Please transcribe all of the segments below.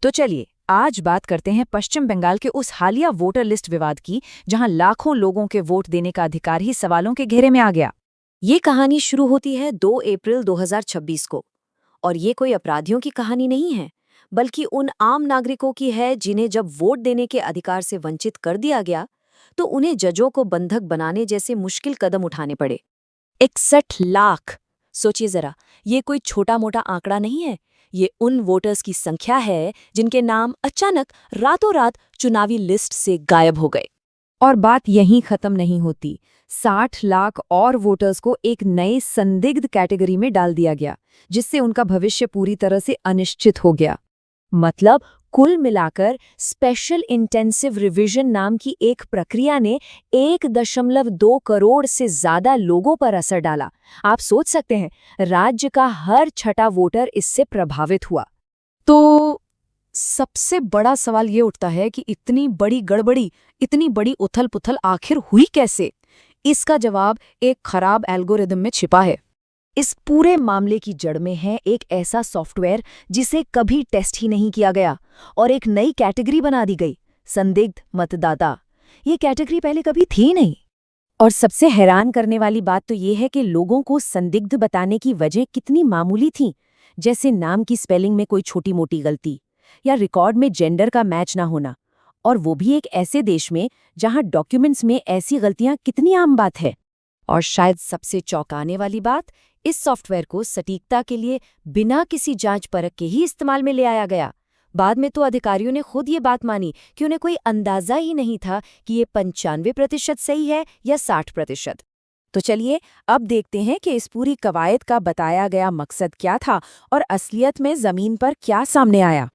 तो चलिए आज बात करते हैं पश्चिम बंगाल के उस हालिया वोटर लिस्ट विवाद की, जहां लाखों लोगों के वोट देने का अधिकार ही सवालों के घेरे में आ गया। ये कहानी शुरू होती है 2 अप्रैल 2026 को। और ये कोई अपराधियों की कहानी नहीं है, बल्कि उन आम नागरिकों की है जिन्हें जब वोट देने के अधिकार से वंचित कर दिया गया तो उन्हें जजों को बंधक बनाने जैसे मुश्किल कदम उठाने पड़े। 61 लाख! सोचिए जरा, ये कोई छोटा मोटा आंकड़ा नहीं है। ये उन वोटर्स की संख्या है जिनके नाम अचानक रातों रात चुनावी लिस्ट से गायब हो गए। और बात यहीं खत्म नहीं होती। 60 लाख और वोटर्स को एक नए संदिग्ध कैटेगरी में डाल दिया गया, जिससे उनका भविष्य पूरी तरह से अनिश्चित हो गया। मतलब कुल मिलाकर स्पेशल इंटेंसिव रिवीजन नाम की एक प्रक्रिया ने 1.2 करोड़ से ज्यादा लोगों पर असर डाला। आप सोच सकते हैं, राज्य का हर छठा वोटर इससे प्रभावित हुआ। तो सबसे बड़ा सवाल ये उठता है कि इतनी बड़ी गड़बड़ी, इतनी बड़ी उथल-पुथल आखिर हुई कैसे? इसका जवाब एक खराब एल्गोरिदम में छिपा है। इस पूरे मामले की जड़ में है एक ऐसा सॉफ्टवेयर जिसे कभी टेस्ट ही नहीं किया गया और एक नई कैटेगरी बना दी गई, संदिग्ध मतदाता। ये कैटेगरी पहले कभी थी नहीं। और सबसे हैरान करने वाली बात तो ये है कि लोगों को संदिग्ध बताने की वजह कितनी मामूली थी, जैसे नाम की स्पेलिंग में कोई छोटी-मोटी गलती या रिकॉर्ड में जेंडर का मैच ना होना, और वो भी एक ऐसे देश में जहां डॉक्यूमेंट्स में ऐसी गलतियां कितनी आम बात है। और शायद सबसे चौंकाने वाली बात, इस सॉफ्टवेयर को सटीकता के लिए बिना किसी जांच परख के ही इस्तेमाल में ले आया गया। बाद में तो अधिकारियों ने खुद ये बात मानी कि उन्हें कोई अंदाजा ही नहीं था कि ये 95% सही है या 60%। तो चलिए अब देखते हैं कि इस पूरी कवायद का बताया गया मकसद क्या था और असलियत में जमीन पर क्या सामने आया।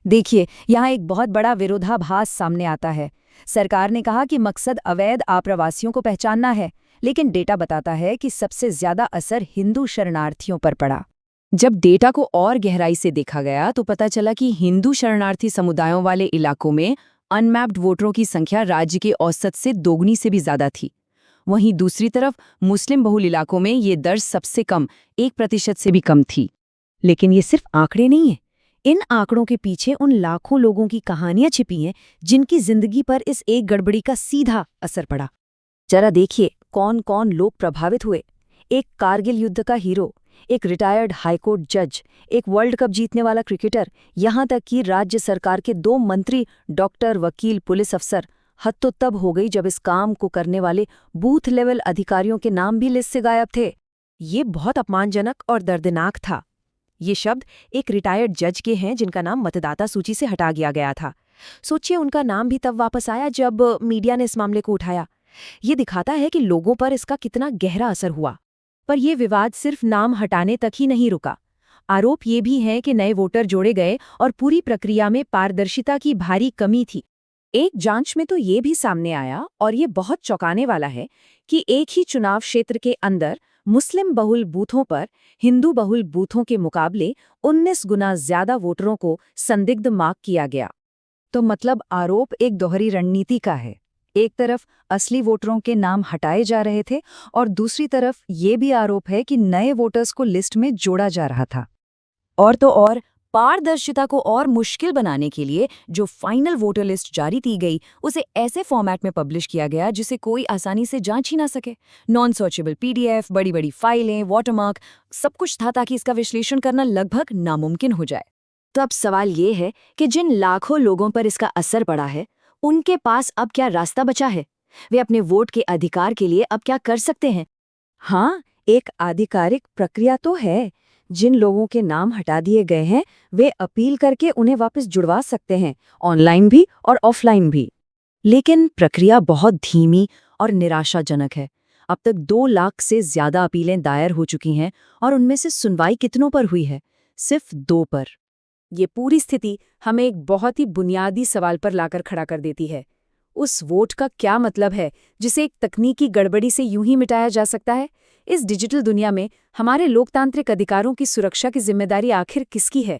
देखिए, यहाँ एक बहुत बड़ा विरोधाभास सामने आता है। सरकार ने कहा कि मकसद अवैध आप्रवासियों को पहचानना है, लेकिन डेटा बताता है कि सबसे ज्यादा असर हिंदू शरणार्थियों पर पड़ा। जब डेटा को और गहराई से देखा गया तो पता चला कि हिंदू शरणार्थी समुदायों वाले इलाकों में अनमैप्ड वोटरों की संख्या राज्य के औसत से दोगुनी से भी ज्यादा थी। वहीं दूसरी तरफ मुस्लिम बहुल इलाकों में ये दर सबसे कम 1% से भी कम थी। लेकिन ये सिर्फ आंकड़े नहीं है। इन आंकड़ों के पीछे उन लाखों लोगों की कहानियां छिपी हैं जिनकी जिंदगी पर इस एक गड़बड़ी का सीधा असर पड़ा। जरा देखिए कौन कौन लोग प्रभावित हुए। एक कारगिल युद्ध का हीरो, एक रिटायर्ड हाईकोर्ट जज, एक वर्ल्ड कप जीतने वाला क्रिकेटर, यहाँ तक कि राज्य सरकार के 2 मंत्री, डॉक्टर, वकील, पुलिस अफसर। हद तो तब हो गई जब इस काम को करने वाले बूथ लेवल अधिकारियों के नाम भी लिस्ट से गायब थे। ये बहुत अपमानजनक और दर्दनाक था। ये शब्द एक रिटायर्ड जज के हैं जिनका नाम मतदाता सूची से हटा गया था। सोचिए, उनका नाम भी तब वापस आया जब मीडिया ने इस मामले को उठाया। ये दिखाता है कि लोगों पर इसका कितना गहरा असर हुआ। पर यह विवाद सिर्फ नाम हटाने तक ही नहीं रुका। आरोप ये भी है कि नए वोटर जोड़े गए और पूरी प्रक्रिया में पारदर्शिता की भारी कमी थी। एक जांच में तो ये भी सामने आया, और ये बहुत चौंकाने वाला है, कि एक ही चुनाव क्षेत्र के अंदर मुस्लिम बहुल बूथों पर हिंदू बहुल बूथों के मुकाबले 19 गुना ज्यादा वोटरों को संदिग्ध मार्क किया गया। तो मतलब आरोप एक दोहरी रणनीति का है। एक तरफ असली वोटरों के नाम हटाए जा रहे थे और दूसरी तरफ ये भी आरोप है कि नए वोटर्स को लिस्ट में जोड़ा जा रहा था। और तो और पारदर्शिता को और मुश्किल बनाने के लिए जो फाइनल वोटर लिस्ट जारी की गई, उसे ऐसे फॉर्मेट में पब्लिश किया गया जिसे कोई आसानी से जांच ही ना सके। नॉन सर्चेबल PDF, बड़ी बड़ी फाइलें, वाटरमार्क, सब कुछ था ताकि इसका विश्लेषण करना लगभग नामुमकिन हो जाए। तो अब सवाल ये है कि जिन लाखों लोगों पर इसका असर पड़ा है, उनके पास अब क्या रास्ता बचा है? वे अपने वोट के अधिकार के लिए अब क्या कर सकते हैं? हाँ, एक आधिकारिक प्रक्रिया तो है। जिन लोगों के नाम हटा दिए गए हैं वे अपील करके उन्हें वापस जुड़वा सकते हैं, ऑनलाइन भी और ऑफलाइन भी। लेकिन प्रक्रिया बहुत धीमी और निराशाजनक है। अब तक 2 लाख से ज्यादा अपीलें दायर हो चुकी हैं और उनमें से सुनवाई कितनों पर हुई है? सिर्फ 2 पर। ये पूरी स्थिति हमें एक बहुत ही बुनियादी सवाल पर लाकर खड़ा कर देती है। उस वोट का क्या मतलब है जिसे एक तकनीकी गड़बड़ी से यूं ही मिटाया जा सकता है? इस डिजिटल दुनिया में हमारे लोकतांत्रिक अधिकारों की सुरक्षा की जिम्मेदारी आखिर किसकी है?